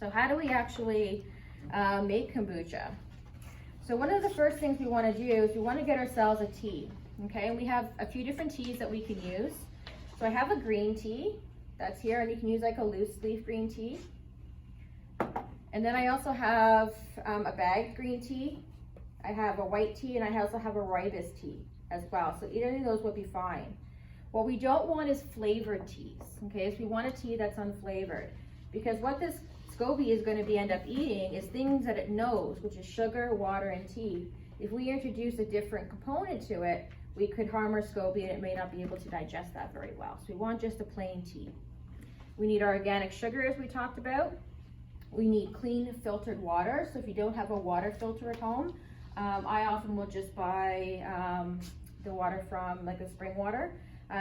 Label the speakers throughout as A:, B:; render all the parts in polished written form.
A: So how do we actually make kombucha? So one of the first things we want to do is we want to get ourselves a tea, okay? And we have a few different teas that we can use. So I have a green tea that's here, and you can use like a loose leaf green tea. And then I also have a bagged green tea. I have a white tea, and I also have a rooibos tea as well. So either of those would be fine. What we don't want is flavored teas, okay? So we want a tea that's unflavored, because what this SCOBY is going to end up eating is things that it knows, which is sugar, water, and tea. If we introduce a different component to it, we could harm our SCOBY, and it may not be able to digest that very well. So we want just a plain tea. We need our organic sugar, as we talked about. We need clean filtered water. So if you don't have a water filter at home, I often will just buy the water from like the spring water.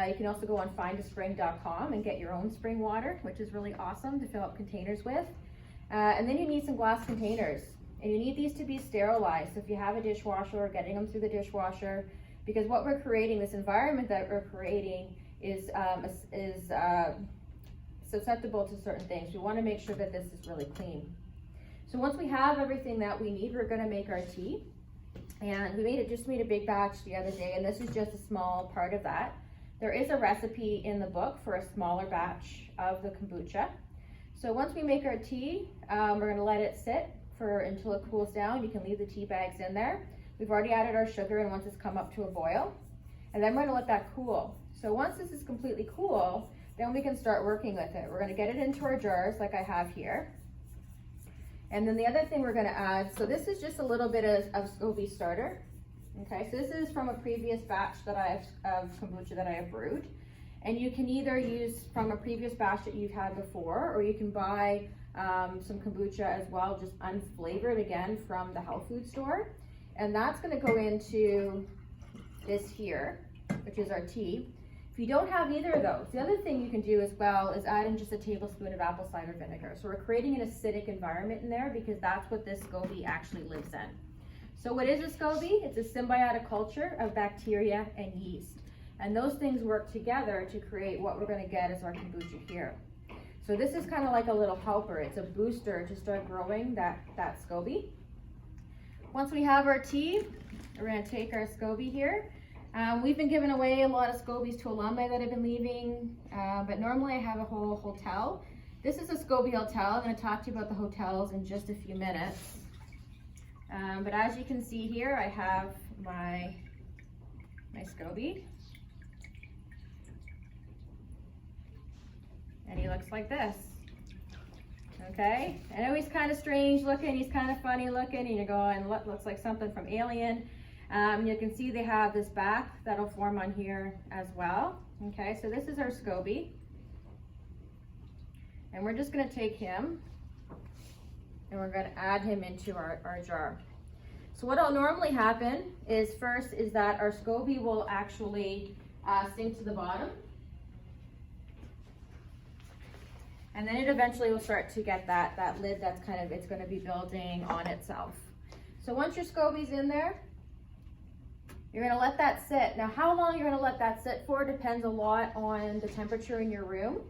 A: You can also go on findaspring.com and get your own spring water, which is really awesome to fill up containers with. And then you need some glass containers, and you need these to be sterilized. So if you have a dishwasher, or getting them through the dishwasher, because what we're creating, this environment that we're creating is susceptible to certain things. We want to make sure that this is really clean. So once we have everything that we need, we're going to make our tea. And we just made a big batch the other day, and this is just a small part of that. There is a recipe in the book for a smaller batch of the kombucha. So once we make our tea, we're going to let it sit until it cools down. You can leave the tea bags in there. We've already added our sugar, and once it's come up to a boil, and then we're going to let that cool. So once this is completely cool, then we can start working with it. We're going to get it into our jars like I have here. And then the other thing we're going to add, so this is just a little bit of SCOBY starter. Okay, so this is from a previous batch of kombucha that I have brewed. And you can either use from a previous batch that you've had before, or you can buy some kombucha as well, just unflavored again from the health food store. And that's going to go into this here, which is our tea. If you don't have either of those, the other thing you can do as well is add in just a tablespoon of apple cider vinegar. So we're creating an acidic environment in there, because that's what this SCOBY actually lives in. So what is a SCOBY? It's a symbiotic culture of bacteria and yeast. And those things work together to create what we're going to get as our kombucha here. So this is kind of like a little helper. It's a booster to start growing that SCOBY. Once we have our tea, we're going to take our SCOBY here. We've been giving away a lot of SCOBYs to alumni that have been leaving, but normally I have a whole hotel. This is a SCOBY hotel. I'm going to talk to you about the hotels in just a few minutes. But as you can see here, I have my SCOBY. And he looks like this. Okay, I know he's kind of strange looking, he's kind of funny looking, and you're going, looks like something from Alien. You can see they have this back that'll form on here as well. Okay, so this is our SCOBY. And we're just going to take him and we're going to add him into our jar. So what will normally happen is that our SCOBY will actually sink to the bottom. And then it eventually will start to get that lid that's it's going to be building on itself. So once your SCOBY's in there, you're going to let that sit. Now how long you're going to let that sit for depends a lot on the temperature in your room,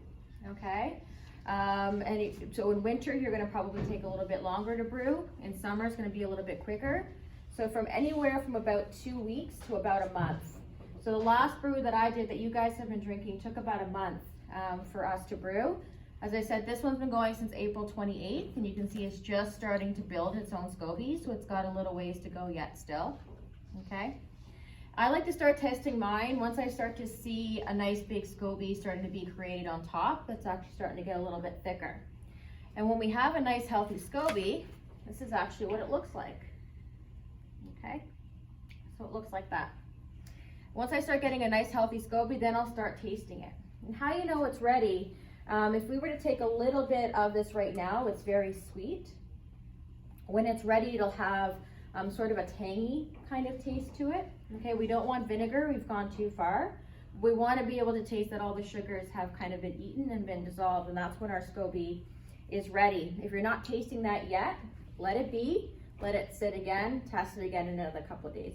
A: okay? So in winter, you're going to probably take a little bit longer to brew. In summer, it's going to be a little bit quicker. So from anywhere from about 2 weeks to about a month. So the last brew that I did that you guys have been drinking took about a month for us to brew. As I said, this one's been going since April 28th, and you can see it's just starting to build its own SCOBY, so it's got a little ways to go yet still, okay? I like to start testing mine once I start to see a nice big SCOBY starting to be created on top. That's actually starting to get a little bit thicker. And when we have a nice healthy SCOBY, this is actually what it looks like, okay? So it looks like that. Once I start getting a nice healthy SCOBY, then I'll start tasting it. And how you know it's ready, if we were to take a little bit of this right now, it's very sweet. When it's ready, it'll have sort of a tangy kind of taste to it. Okay, we don't want vinegar, we've gone too far. We want to be able to taste that all the sugars have kind of been eaten and been dissolved, and that's when our SCOBY is ready. If you're not tasting that yet, let it be, let it sit again, test it again in another couple of days.